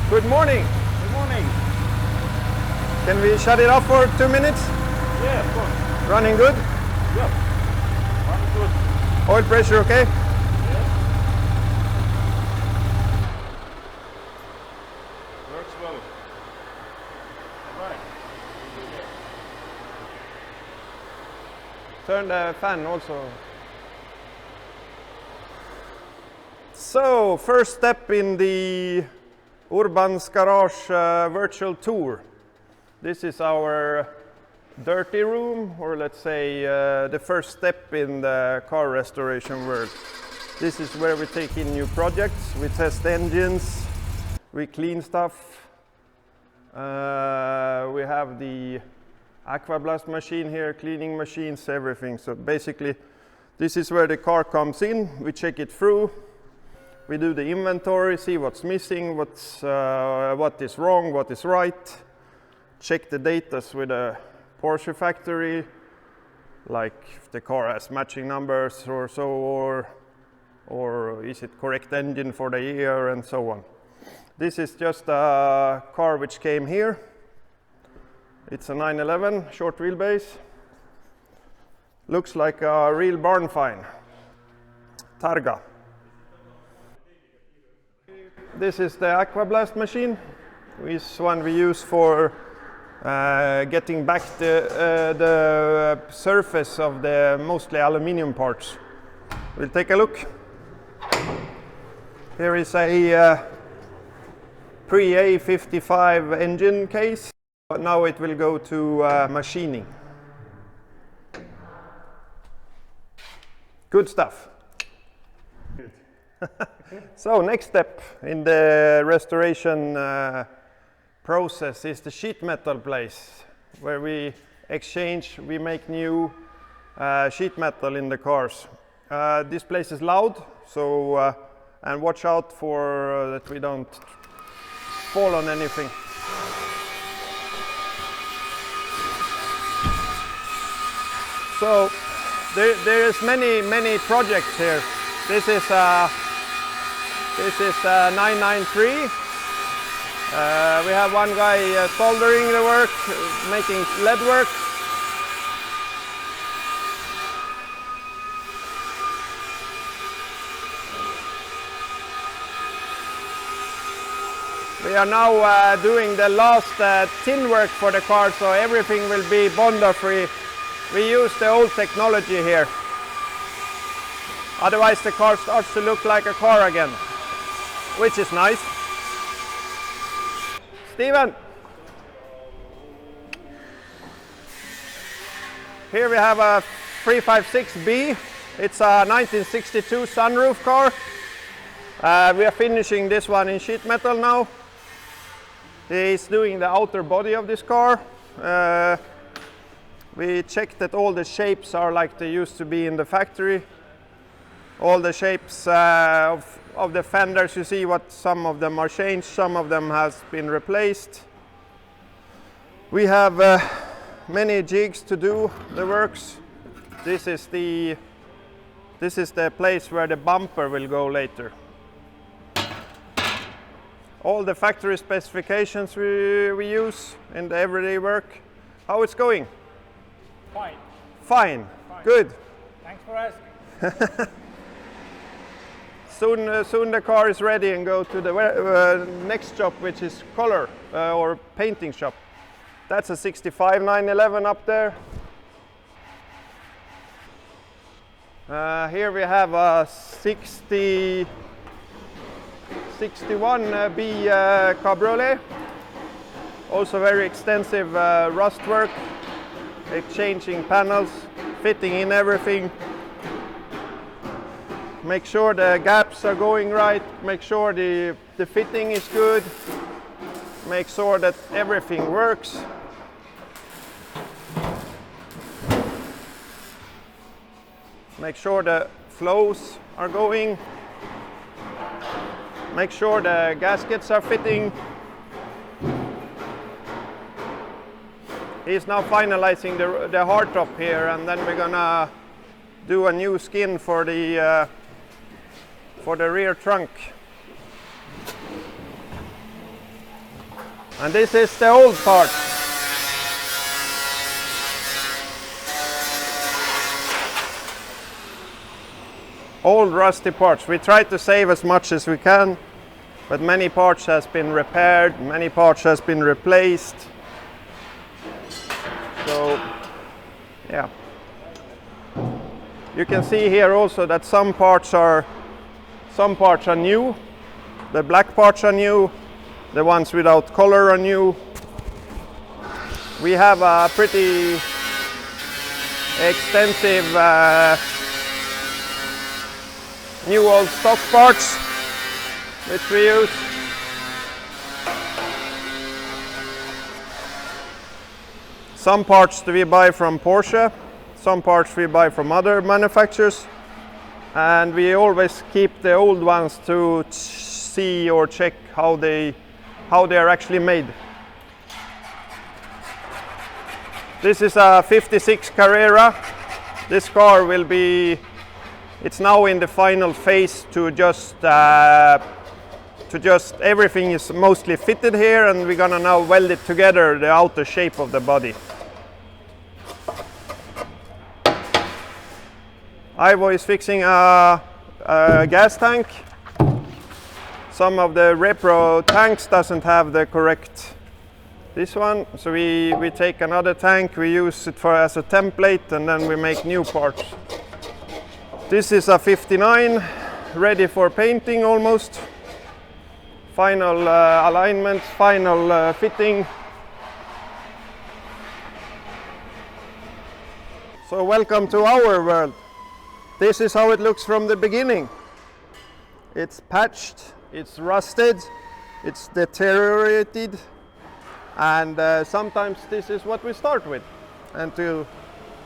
Good morning. Good morning. Can we shut it off for 2 minutes? Yeah, of course. Running good? Yep. Running good. Oil pressure okay? Yes. Works well. Right. Turn the fan also. So, first step in the Urban's Garage virtual tour. This is our dirty room, or let's say the first step in the car restoration world. This is where we take in new projects, we test engines, we clean stuff. We have the Aquablast machine here, cleaning machines, everything. So basically, this is where the car comes in, we check it through. We do the inventory, see what's missing, what is wrong, what is right. Check the data with a Porsche factory, like if the car has matching numbers or so, or is it correct engine for the year and so on. This is just a car which came here. It's a 911 short wheelbase. Looks like a real barn find. Targa. This is the Aquablast machine. This one we use for getting back the surface of the mostly aluminium parts. We'll take a look. Here is a pre-A55 engine case. But now it will go to machining. Good stuff. So next step in the restoration process is the sheet metal place, where we make new sheet metal in the cars. This place is loud, so and watch out for that we don't fall on anything. So there is many projects here. This is 993. We have one guy soldering the work, making lead work. We are now doing the last tin work for the car, so everything will be bonder free. We use the old technology here. Otherwise the car starts to look like a car again, which is nice. Steven. Here we have a 356B. It's a 1962 sunroof car. We are finishing this one in sheet metal now. He's doing the outer body of this car. We checked that all the shapes are like they used to be in the factory. All the shapes of the fenders, you see what some of them are changed, some of them has been replaced. We have many jigs to do the works. This is the place where the bumper will go later. All the factory specifications we use in the everyday work. How it's going? Fine. Fine. Good. Thanks for asking. Soon the car is ready and go to the next shop, which is color or painting shop. That's a 65 911 up there. Here we have a 61B Cabriolet. Also very extensive rust work, exchanging panels, fitting in everything. Make sure the gaps are going right, make sure the fitting is good, make sure that everything works. Make sure the flows are going. Make sure the gaskets are fitting. He's now finalizing the hardtop here, and then we're gonna do a new skin for the rear trunk. And this is the old part. Old rusty parts. We try to save as much as we can, but many parts has been repaired, many parts has been replaced. So, yeah. You can see here also that some parts are new. The black parts are new. The ones without color are new. We have a pretty extensive new old stock parts which we use. Some parts we buy from Porsche, some parts we buy from other manufacturers, and we always keep the old ones to see or check how they are actually made. This is a 56 Carrera. This car will be, it's now in the final phase to just everything is mostly fitted here, and we're gonna now weld it together, the outer shape of the body. Ivo is fixing a gas tank. Some of the repro tanks doesn't have the correct this one, so we take another tank, we use it as a template, and then we make new parts. This is a 59, ready for painting almost. Final alignment, final fitting. So welcome to our world. This is how it looks from the beginning. It's patched, it's rusted, it's deteriorated, and sometimes this is what we start with. And to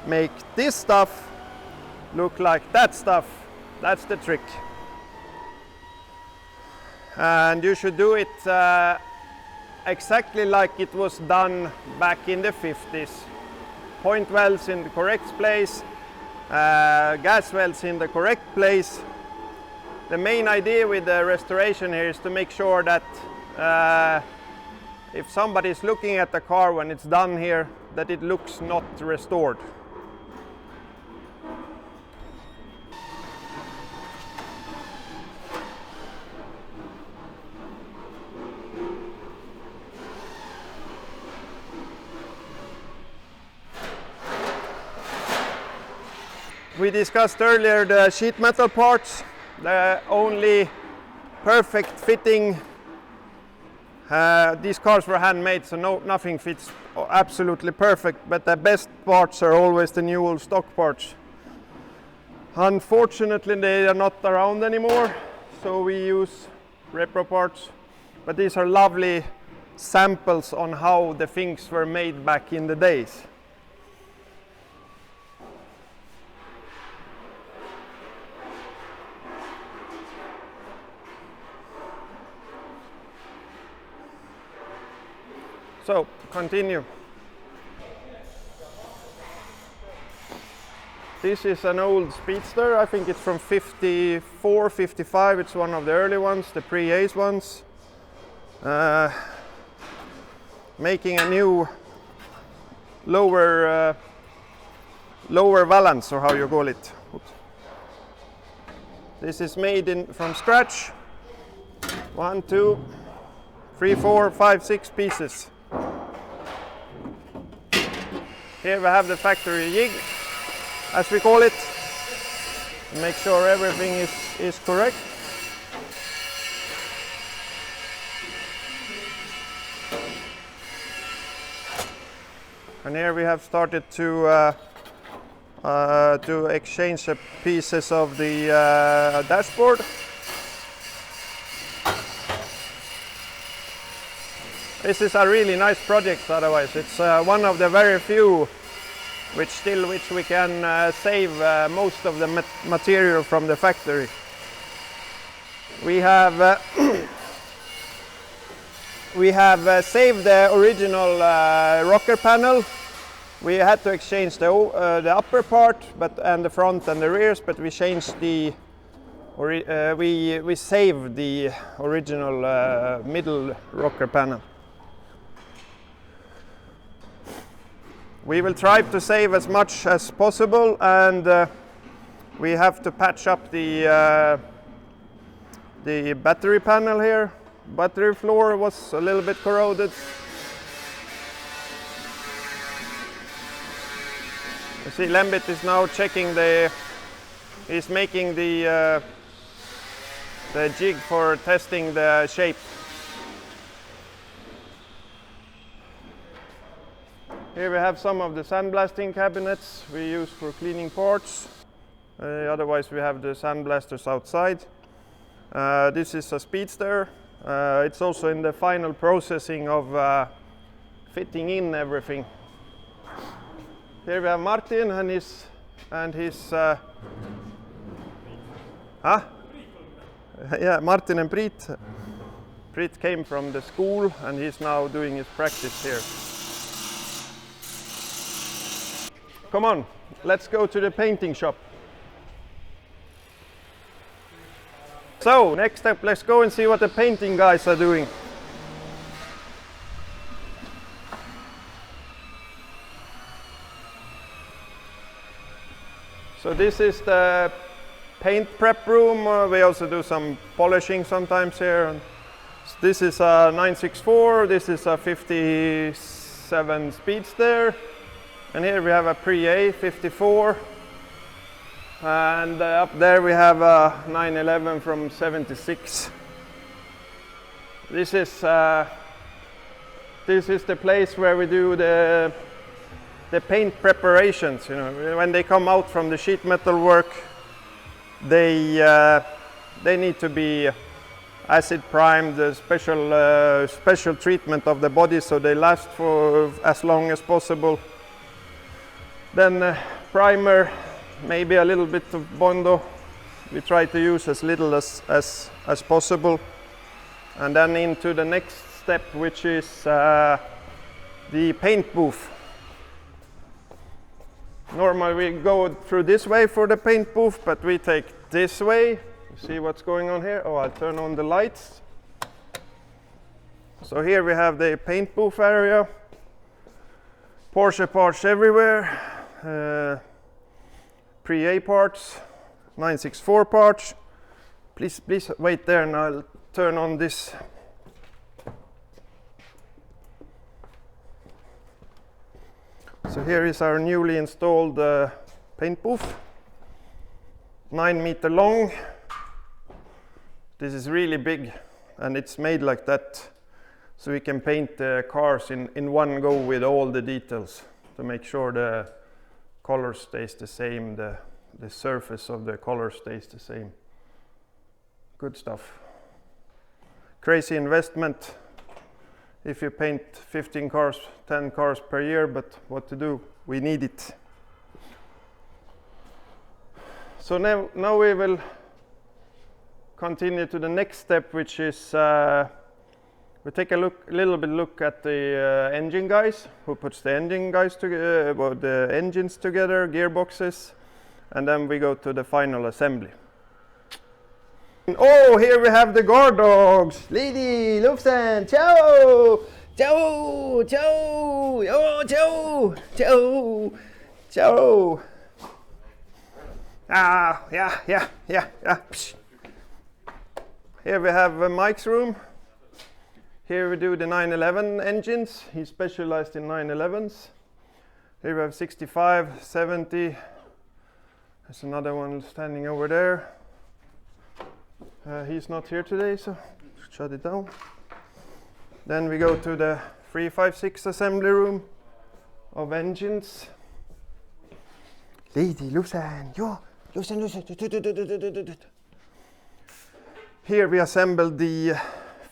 make this stuff look like that stuff, that's the trick. And you should do it exactly like it was done back in the 50s. Point welds in the correct place, gas welds in the correct place. The main idea with the restoration here is to make sure that if somebody is looking at the car when it's done here, that it looks not restored. We discussed earlier the sheet metal parts. The only perfect fitting, these cars were handmade, so nothing fits absolutely perfect, but the best parts are always the new old stock parts. Unfortunately, they are not around anymore, so we use repro parts, but these are lovely samples on how the things were made back in the days. So, continue. This is an old Speedster. I think it's from 54, 55. It's one of the early ones, the pre-Ace ones. Making a new lower valance, or how you call it. Oops. This is made from scratch. 1, 2, 3, 4, 5, 6 pieces. Here we have the factory jig, as we call it. Make sure everything is correct. And here we have started to exchange the pieces of the dashboard. This is a really nice project, otherwise. It's one of the very few which we can save most of the material from the factory. We have saved the original rocker panel. We had to exchange the upper part, and the front and the rears, but we changed the we saved the original middle rocker panel. We will try to save as much as possible, and we have to patch up the battery panel here. Battery floor was a little bit corroded. You see Lembit is now checking he's making the jig for testing the shape. Here we have some of the sandblasting cabinets we use for cleaning parts. Otherwise we have the sandblasters outside. This is a Speedster. It's also in the final processing of fitting in everything. Here we have Martin and his yeah, Martin and Prit. Prit came from the school and he's now doing his practice here. Come on, let's go to the painting shop. So, next step, let's go and see what the painting guys are doing. So this is the paint prep room. We also do some polishing sometimes here. And this is a 964, this is a 57 Speedster. And here we have a Pre-A 54. And up there we have a 911 from 76. This is the place where we do the paint preparations. You know, when they come out from the sheet metal work, they need to be acid primed, special treatment of the body so they last for as long as possible. Then primer, maybe a little bit of Bondo. We try to use as little as possible. And then into the next step, which is the paint booth. Normally we go through this way for the paint booth, but we take this way. You see what's going on here? Oh, I'll turn on the lights. So here we have the paint booth area. Porsche parts everywhere. Pre-A parts, 964 parts. Please wait there and I'll turn on this. So here is our newly installed paint booth. 9 meter long. This is really big and it's made like that so we can paint the cars in one go with all the details to make sure the color stays the same, the surface of the color stays the same. Good stuff. Crazy investment if you paint 15 cars, 10 cars per year, but what to do? We need it. So now we will continue to the next step, which is we take a little bit look at the engine guys, who puts the engine guys together, the engines together, gearboxes, and then we go to the final assembly. Oh, here we have the guard dogs. Lady, Lufsen, ciao, ciao, ciao, oh, ciao, ciao, ciao. Ah, yeah. Psh. Here we have Mike's room. Here we do the 911 engines. He's specialized in 911s. Here we have 65, 70. There's another one standing over there. He's not here today, so shut it down. Then we go to the 356 assembly room of engines. Lady, Lucien, yo, Lucien. Here we assembled the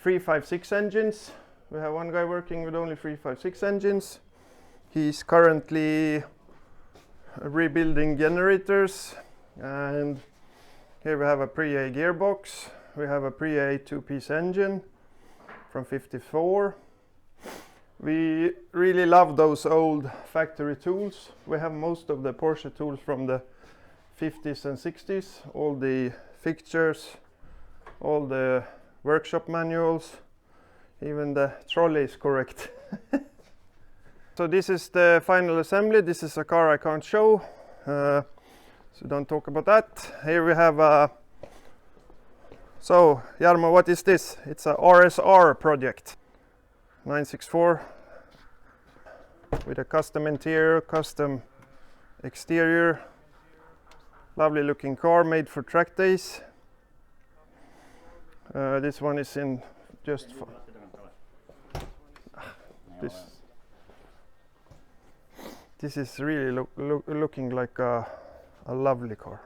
356 engines. We have one guy working with only 356 engines. He's currently rebuilding generators, and here we have a Pre-A gearbox. We have a Pre-A two-piece engine from 54. We really love those old factory tools. We have most of the Porsche tools from the 50s and 60s, all the fixtures, all the workshop manuals, even the trolley is correct. So this is the final assembly. This is a car I can't show, so don't talk about that. Here we have so Jarmo, what is this? It's a RSR project, 964 with a custom interior, custom exterior. Lovely looking car made for track days. This one is in just this is really looking like a lovely car.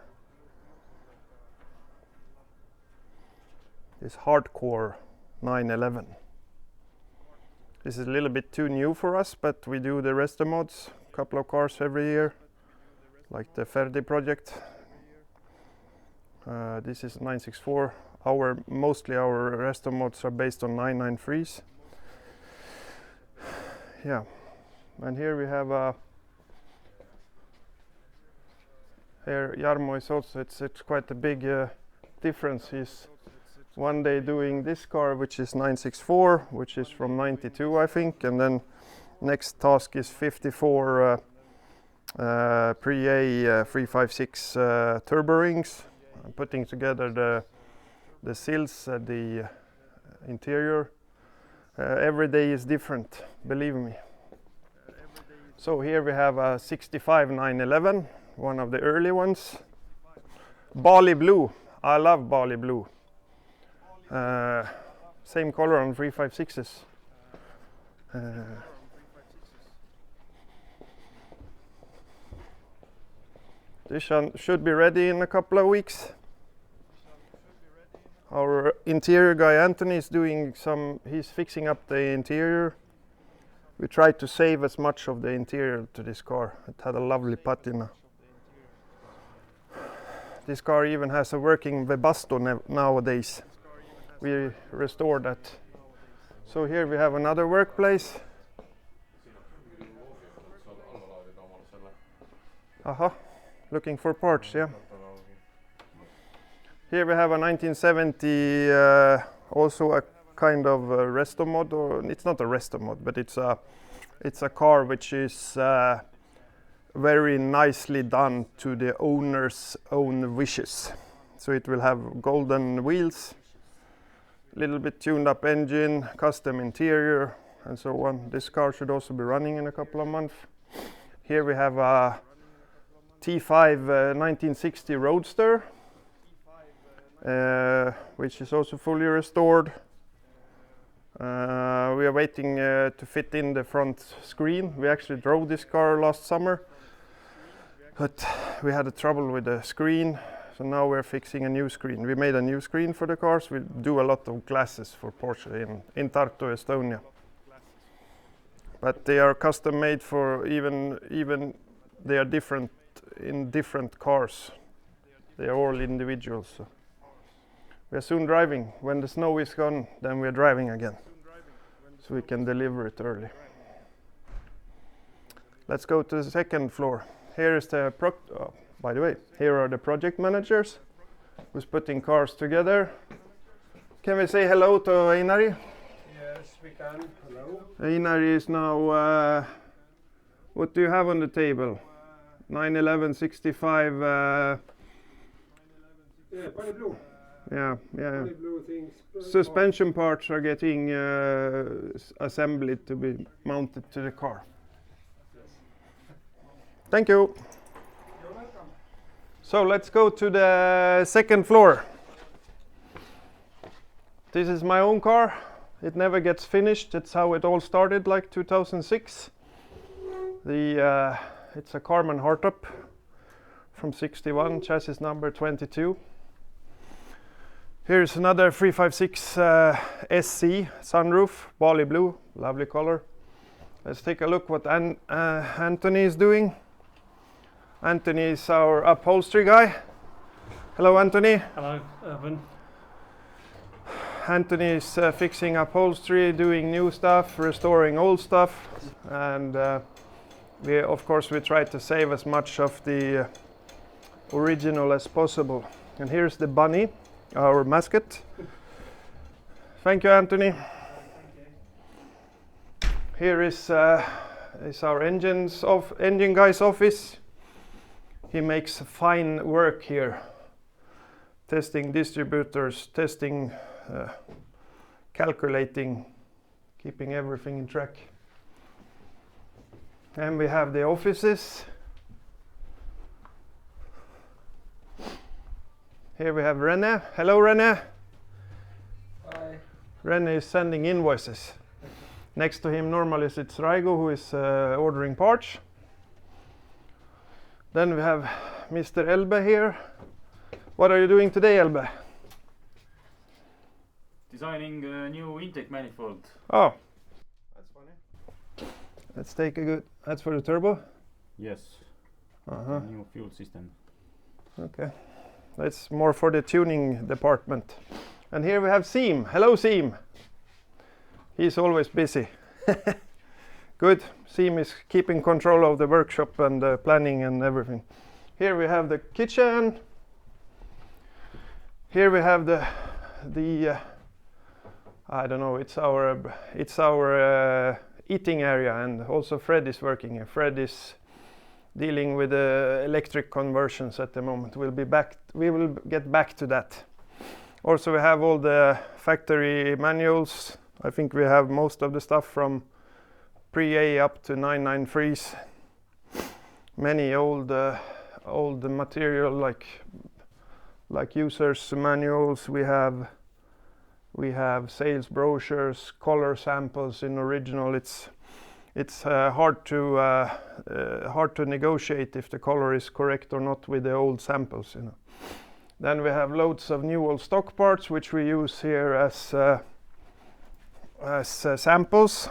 This hardcore 911. This is a little bit too new for us, but we do the resto mods, a couple of cars every year, like the Ferdi project. This is 964. Mostly our resto mods are based on 993s. Yeah, and here we have here Jarmo is also, it's quite a big difference. He's one day doing this car, which is 964, which is from 92 I think, and then next task is 54 Pre-A 356 turbo rings. I'm putting together the sills, the interior. Every day is different, believe me. So here we have a 65 911, one of the early ones. Bali blue, I love Bali blue. Same color on 356s. This one should be ready in a couple of weeks. Our interior guy Anthony is he's fixing up the interior. We tried to save as much of the interior to this car. It had a lovely patina. This car even has a working Webasto nowadays. We restored that. So here we have another workplace. Looking for parts, yeah. Here we have a 1970, also a kind of resto mod, or it's not a resto mod, but it's a car which is very nicely done to the owner's own wishes. So it will have golden wheels, little bit tuned up engine, custom interior, and so on. This car should also be running in a couple of months. Here we have a T5 1960 Roadster, which is also fully restored. We are waiting to fit in the front screen. We actually drove this car last summer, but we had a trouble with the screen, so now we're fixing a new screen. We made a new screen for the cars. We do a lot of glasses for Porsche in Tartu, Estonia. But they are custom made for even they are different in different cars. They are all individuals. So we are soon driving. When the snow is gone, then we are driving again, so we can deliver it early. Let's go to the second floor. Here is the by the way, here are the project managers who's putting cars together. Can we say hello to Einari? Yes, we can. Hello. Einari is now, what do you have on the table? 911 65. Yeah, Bali blue. Yeah. Bali blue things. Suspension parts are getting assembled to be mounted to the car. Thank you. You're welcome. So let's go to the second floor. This is my own car. It never gets finished. That's how it all started, like 2006. It's a Carman hardtop from 61, chassis number 22. Here's another 356 SC sunroof, Bali blue, lovely color. Let's take a look what Anthony is doing. Anthony is our upholstery guy. Hello, Anthony. Hello, Urban. Anthony is fixing upholstery, doing new stuff, restoring old stuff, and of course we try to save as much of the original as possible. And here's the bunny, our mascot. Thank you, Anthony. Here is is our engine guy's office. He makes fine work here, testing distributors, testing, calculating, keeping everything in track. And we have the offices. Here we have René. Hello, René. Hi. René is sending invoices. Next to him normally sits Raigo, who is ordering parts. Then we have Mr. Elbe here. What are you doing today, Elbe? Designing a new intake manifold. Oh, that's funny. Let's take a good. That's for the turbo. Yes. Uh-huh. New fuel system. Okay. That's more for the tuning department. And here we have Seam. Hello, Seam. He's always busy. Good. Seam is keeping control of the workshop and the planning and everything. Here we have the kitchen. Here we have the I don't know. It's our eating area, and also Fred is working here. Fred is dealing with the electric conversions at the moment. We will get back to that. Also, we have all the factory manuals. I think we have most of the stuff from pre-A up to 993s. Many old material like users manuals. We have sales brochures, color samples in original. It's hard to negotiate if the color is correct or not with the old samples, you know. Then we have loads of new old stock parts which we use here as samples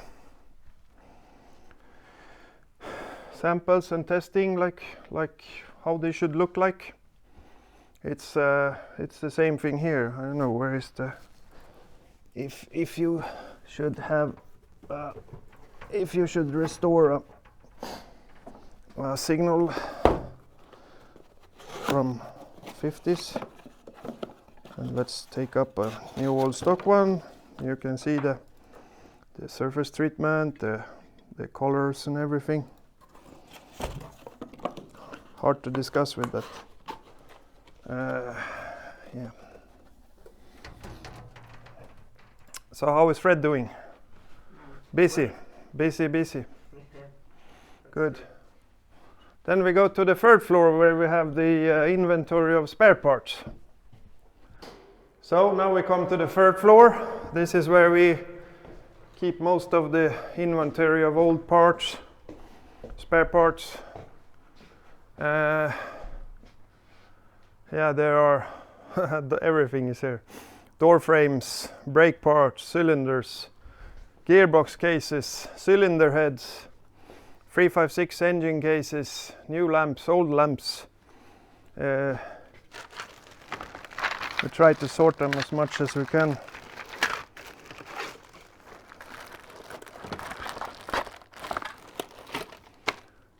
and testing, like how they should look like. It's the same thing here. I don't know where is the if you should have if you should restore a signal from 50s, and let's take up a new old stock one. You can see the surface treatment, the colors and everything. Hard to discuss with that. Yeah. So how is Fred doing? Busy. Good. Then we go to the third floor where we have the inventory of spare parts. So now we come to the third floor. This is where we keep most of the inventory of old parts, spare parts. Yeah, there are everything is here. Door frames, brake parts, cylinders, gearbox cases, cylinder heads, 356 engine cases, new lamps, old lamps. We try to sort them as much as we can.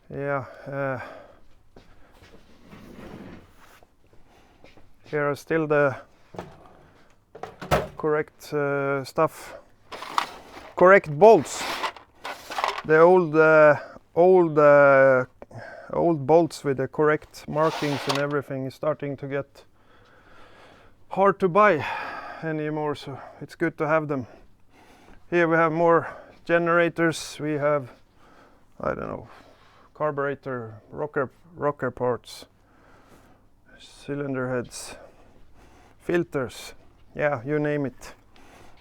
Yeah. Here are still the correct stuff. Correct bolts. The old bolts with the correct markings and everything is starting to get hard to buy anymore, so it's good to have them. Here we have more generators. We have, I don't know, carburetor, rocker parts, cylinder heads, filters, yeah, you name it.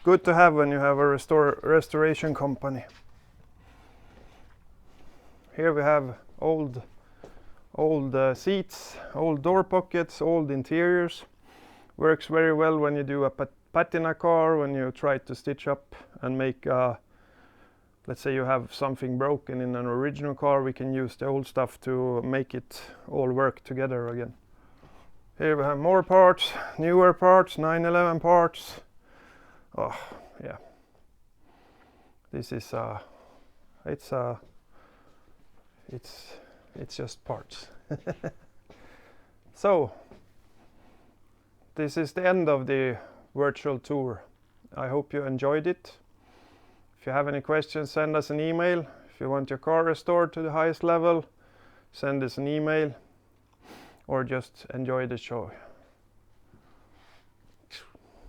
Good to have when you have a restoration company. Here we have old seats, old door pockets, old interiors. Works very well when you do a patina car, when you try to stitch up and make let's say you have something broken in an original car, we can use the old stuff to make it all work together again. Here we have more parts, newer parts, 911 parts. Oh, yeah. This is it's just parts. So, this is the end of the virtual tour. I hope you enjoyed it. If you have any questions, send us an email. If you want your car restored to the highest level, send us an email or just enjoy the show.